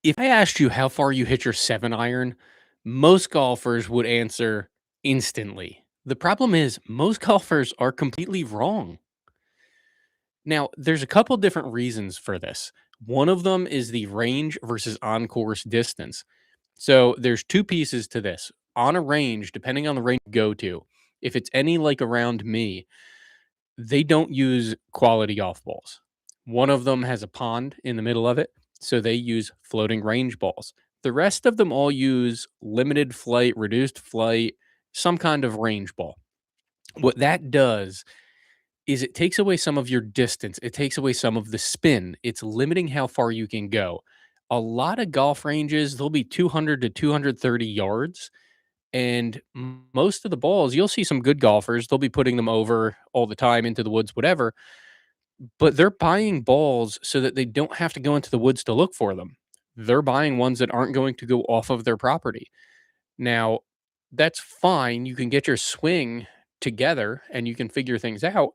If I asked you how far you hit your 7 iron, most golfers would answer instantly. The problem is most golfers are completely wrong. Now, there's a couple different reasons for this. One of them is the range versus on course distance. So there's two pieces to this. On a range, depending on the range you go to, if it's any like around me, they don't use quality golf balls. One of them has a pond in the middle of it, so they use floating range balls. The rest of them all use limited flight, reduced flight, some kind of range ball. What that does is it takes away some of your distance. It takes away some of the spin. It's limiting how far you can go. A lot of golf ranges, they'll be 200 to 230 yards. And most of the balls, you'll see some good golfers, they'll be putting them over all the time into the woods, whatever, but they're buying balls so that they don't have to go into the woods to look for them. They're buying ones that aren't going to go off of their property. Now, that's fine. You can get your swing together and you can figure things out,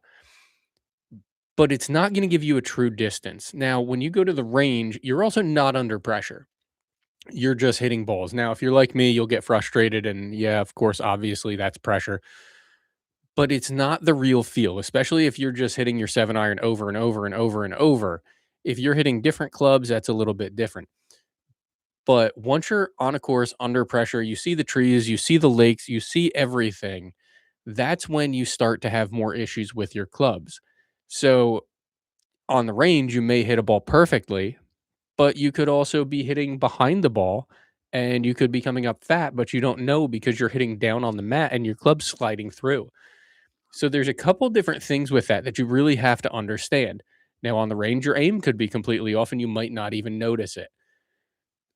but it's not going to give you a true distance. Now, when you go to the range, you're also not under pressure. You're just hitting balls. Now, if you're like me, you'll get frustrated. And yeah, of course, obviously, that's pressure, but it's not the real feel, especially if you're just hitting your 7 iron over and over and over and over. If you're hitting different clubs, that's a little bit different. But once you're on a course under pressure, you see the trees, you see the lakes, you see everything. That's when you start to have more issues with your clubs. So on the range, you may hit a ball perfectly, but you could also be hitting behind the ball and you could be coming up fat, but you don't know because you're hitting down on the mat and your club's sliding through. So there's a couple different things with that that you really have to understand. Now, on the range, your aim could be completely off and you might not even notice it.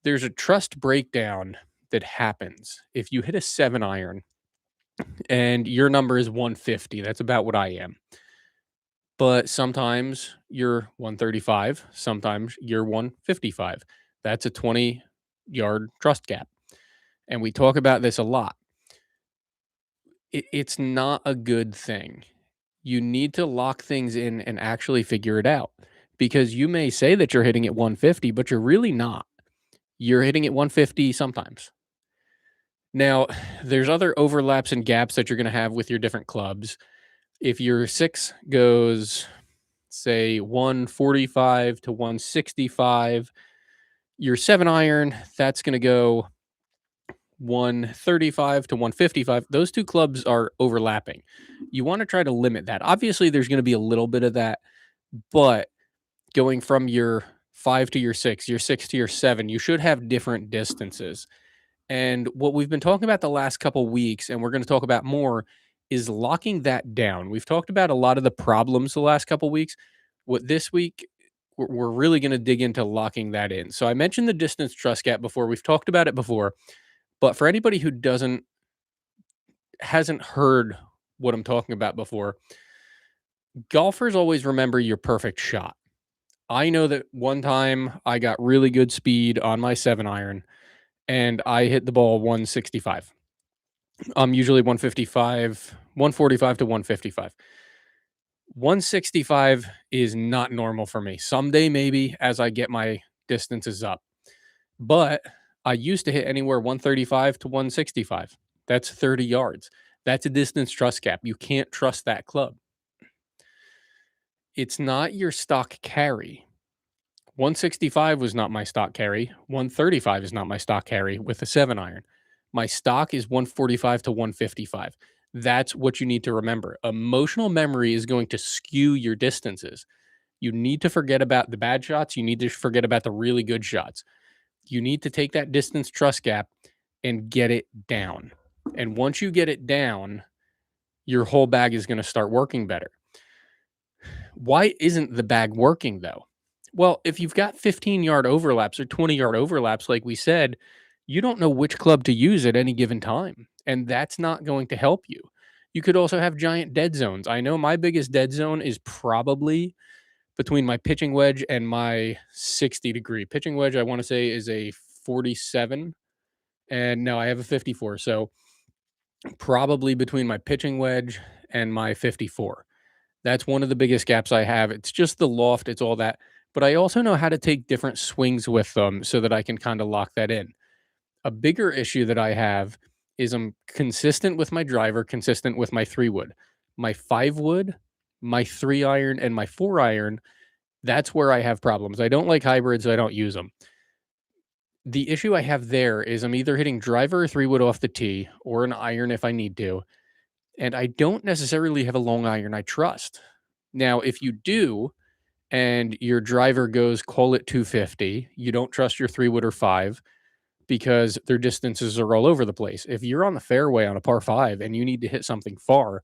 There's a trust breakdown that happens if you hit a 7 iron and your number is 150. That's about what I am. But sometimes you're 135, sometimes you're 155. That's a 20-yard trust gap. And we talk about this a lot. It's not a good thing. You need to lock things in and actually figure it out because you may say that you're hitting at 150, but you're really not. You're hitting at 150 sometimes. Now, there's other overlaps and gaps that you're going to have with your different clubs. If your six goes, say, 145 to 165, your 7 iron, that's going to go 135 to 155. Those two clubs are overlapping. You want to try to limit that. Obviously, there's going to be a little bit of that, but going from your 5 to your 6 to your 7, you should have different distances. And what we've been talking about the last couple weeks, and we're going to talk about more, is locking that down. We've talked about a lot of the problems the last couple weeks. What this week, we're really going to dig into locking that in. So I mentioned the distance trust gap before. We've talked about it before, but for anybody who hasn't heard what I'm talking about before, golfers always remember your perfect shot. I know that one time I got really good speed on my 7 iron and I hit the ball 165. I'm usually 155, 145 to 155. 165 is not normal for me. Someday, maybe as I get my distances up, but I used to hit anywhere 135 to 165. That's 30 yards. That's a distance trust gap. You can't trust that club. It's not your stock carry. 165 was not my stock carry. 135 is not my stock carry with a 7 iron. My stock is 145 to 155. That's what you need to remember. Emotional memory is going to skew your distances. You need to forget about the bad shots. You need to forget about the really good shots. You need to take that distance trust gap and get it down. And once you get it down, your whole bag is going to start working better. Why isn't the bag working though? Well, if you've got 15-yard overlaps or 20-yard overlaps, like we said, you don't know which club to use at any given time. And that's not going to help you. You could also have giant dead zones. I know my biggest dead zone is probably between my pitching wedge and my 60-degree. Pitching wedge, I want to say, is a 47. And no, I have a 54. So probably between my pitching wedge and my 54. That's one of the biggest gaps I have. It's just the loft, it's all that. but I also know how to take different swings with them so that I can kind of lock that in. A bigger issue that I have is I'm consistent with my driver, consistent with my 3 wood. My 5 wood, my 3 iron, and my 4 iron, that's where I have problems. I don't like hybrids, I don't use them. The issue I have there is I'm either hitting driver or 3 wood off the tee or an iron if I need to, and I don't necessarily have a long iron I trust. Now, if you do, and your driver goes, call it 250, you don't trust your 3 wood or 5 because their distances are all over the place. If you're on the fairway on a par 5 and you need to hit something far,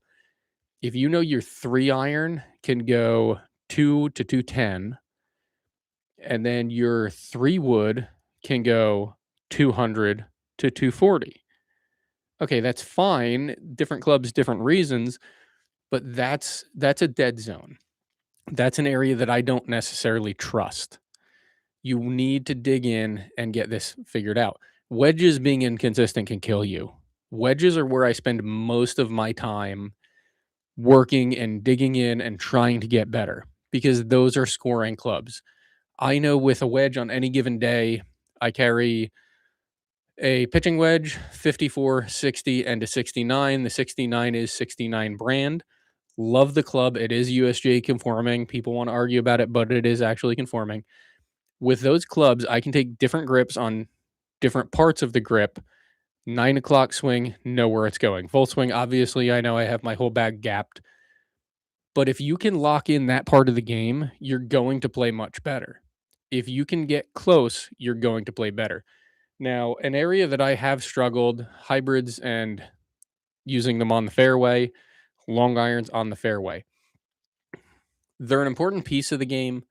if you know your 3 iron can go 2 to 210, and then your 3 wood can go 200 to 240. Okay, that's fine. Different clubs, different reasons, but that's a dead zone. That's an area that I don't necessarily trust. You need to dig in and get this figured out. Wedges being inconsistent can kill you. Wedges are where I spend most of my time working and digging in and trying to get better because those are scoring clubs. I know with a wedge on any given day, I carry a pitching wedge, 54, 60, and a 69. The 69 is 69 brand. Love the club. It is USGA conforming. People want to argue about it, but it is actually conforming. With those clubs, I can take different grips on different parts of the grip. 9 o'clock swing, know where it's going. Full swing, obviously, I know I have my whole bag gapped. But if you can lock in that part of the game, you're going to play much better. If you can get close, you're going to play better. Now, an area that I have struggled, hybrids and using them on the fairway, long irons on the fairway. They're an important piece of the game,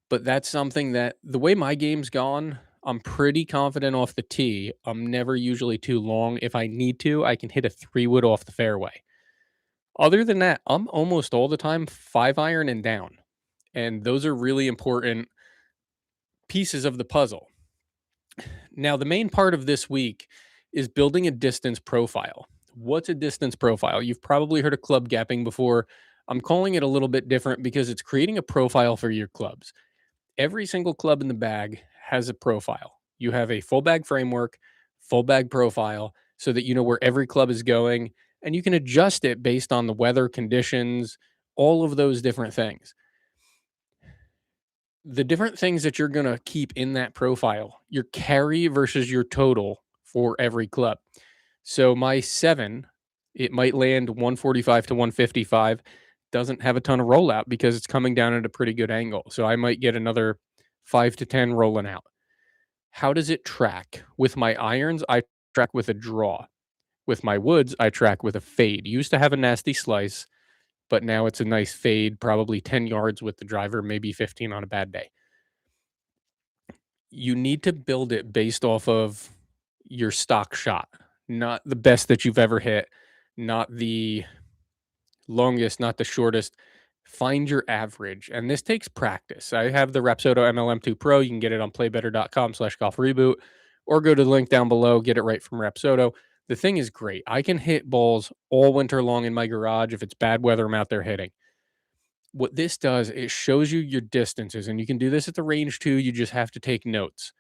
but that's something that the way my game's gone, I'm pretty confident off the tee. I'm never usually too long. If I need to, I can hit a 3 wood off the fairway. Other than that, I'm almost all the time 5 iron and down. And those are really important pieces of the puzzle. Now, the main part of this week is building a distance profile. What's a distance profile? You've probably heard of club gapping before. I'm calling it a little bit different because it's creating a profile for your clubs. Every single club in the bag has a profile. You have a full bag framework, full bag profile, so that you know where every club is going and you can adjust it based on the weather conditions, all of those different things. The different things that you're going to keep in that profile, your carry versus your total for every club. So my 7, it might land 145 to 155, doesn't have a ton of rollout because it's coming down at a pretty good angle. So I might get another 5 to 10 rolling out. How does it track? With my irons, I track with a draw. With my woods, I track with a fade. Used to have a nasty slice, but now it's a nice fade, probably 10 yards with the driver, maybe 15 on a bad day. You need to build it based off of your stock shot, not the best that you've ever hit, not the longest, not the shortest. Find your average. And this takes practice. I have the Rapsodo MLM2 Pro. You can get it on playbetter.com/golf reboot or go to the link down below, get it right from Rapsodo. The thing is great. I can hit balls all winter long in my garage. If it's bad weather, I'm out there hitting. What this does, it shows you your distances, and you can do this at the range too. You just have to take notes.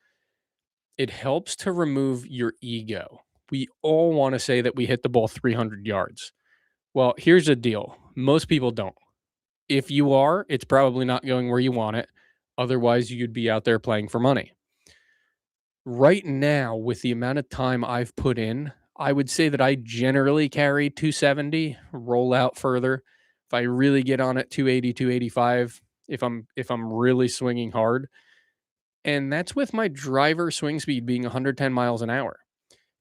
It helps to remove your ego. We all want to say that we hit the ball 300 yards. Well, here's the deal. Most people don't. If you are, it's probably not going where you want it. Otherwise, you'd be out there playing for money. Right now, with the amount of time I've put in, I would say that I generally carry 270, roll out further. If I really get on at 280, 285, if I'm really swinging hard, and that's with my driver swing speed being 110 miles an hour.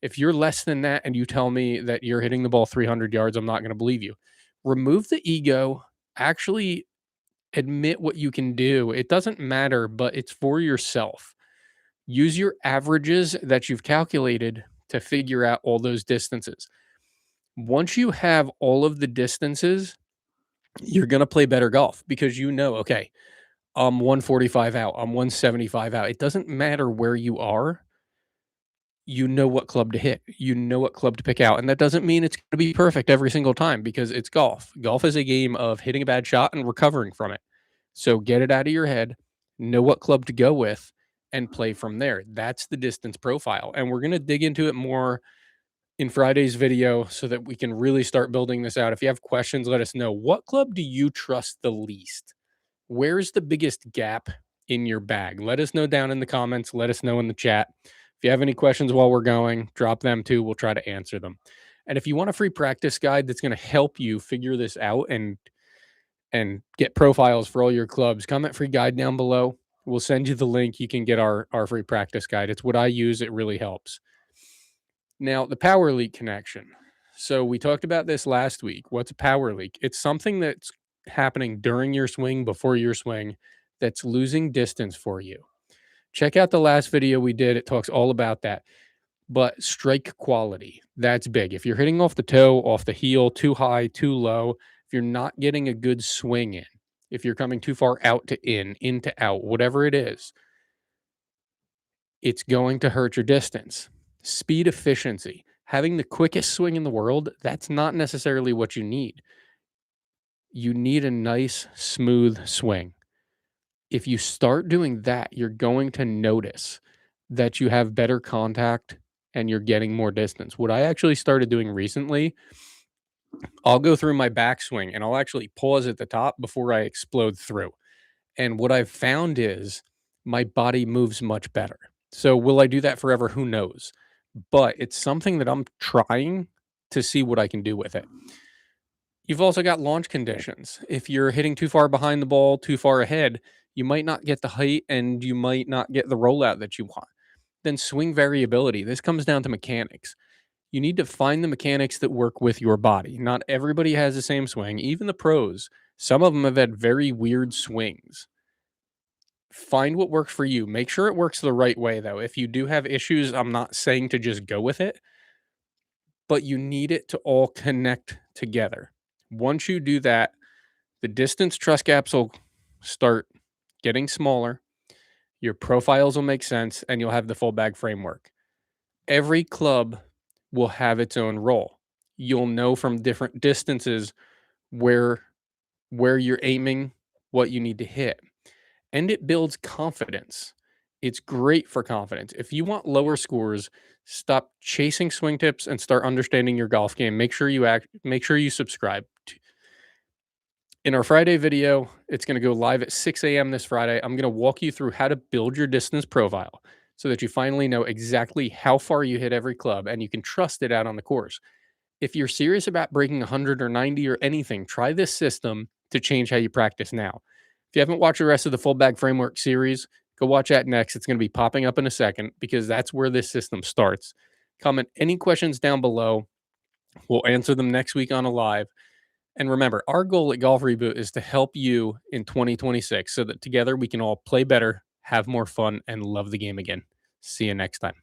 If you're less than that and you tell me that you're hitting the ball 300 yards, I'm not going to believe you. Remove the ego. Actually admit what you can do. It doesn't matter, but it's for yourself. Use your averages that you've calculated to figure out all those distances. Once you have all of the distances, you're going to play better golf because you know, okay, I'm 145 out, I'm 175 out. It doesn't matter where you are. You know what club to hit. You know what club to pick out. And that doesn't mean it's going to be perfect every single time because it's golf. Golf is a game of hitting a bad shot and recovering from it. So get it out of your head. know what club to go with, and play from there. That's the distance profile. And we're going to dig into it more in Friday's video so that we can really start building this out. If you have questions, let us know. What club do you trust the least? Where's the biggest gap in your bag? Let us know down in the comments. Let us know in the chat. If you have any questions while we're going, drop them too. We'll try to answer them. And if you want a free practice guide that's going to help you figure this out and get profiles for all your clubs, comment free guide down below. We'll send you the link. You can get our free practice guide. It's what I use. It really helps. Now, the power leak connection. So we talked about this last week. What's a power leak? It's something that's happening during your swing, before your swing, that's losing distance for you. Check out the last video we did. It talks all about that. But strike quality, that's big. If you're hitting off the toe, off the heel, too high, too low, if you're not getting a good swing in, if you're coming too far out to in to out, whatever it is, it's going to hurt your distance. Speed efficiency, having the quickest swing in the world, that's not necessarily what you need. You need a nice, smooth swing. If you start doing that, you're going to notice that you have better contact and you're getting more distance. What I actually started doing recently, I'll go through my backswing and I'll actually pause at the top before I explode through. And what I've found is my body moves much better. So will I do that forever? Who knows? But it's something that I'm trying to see what I can do with it. You've also got launch conditions. If you're hitting too far behind the ball, too far ahead, you might not get the height and you might not get the rollout that you want. Then swing variability. This comes down to mechanics. You need to find the mechanics that work with your body. Not everybody has the same swing, even the pros. Some of them have had very weird swings. Find what works for you. Make sure it works the right way, though. If you do have issues, I'm not saying to just go with it, but you need it to all connect together. Once you do that, the distance trust gaps will start getting smaller, your profiles will make sense, and you'll have the full bag framework. Every club will have its own role. You'll know from different distances where you're aiming, what you need to hit. And it builds confidence. It's great for confidence. If you want lower scores, stop chasing swing tips and start understanding your golf game. Make sure you subscribe. In our Friday video, it's going to go live at 6 a.m. this Friday. I'm going to walk you through how to build your distance profile so that you finally know exactly how far you hit every club and you can trust it out on the course. If you're serious about breaking 100 or 90 or anything, try this system to change how you practice now. If you haven't watched the rest of the Full Bag Framework series, go watch that next. It's going to be popping up in a second because that's where this system starts. Comment any questions down below. We'll answer them next week on a live. And remember, our goal at Golf Reboot is to help you in 2026 so that together we can all play better, have more fun, and love the game again. See you next time.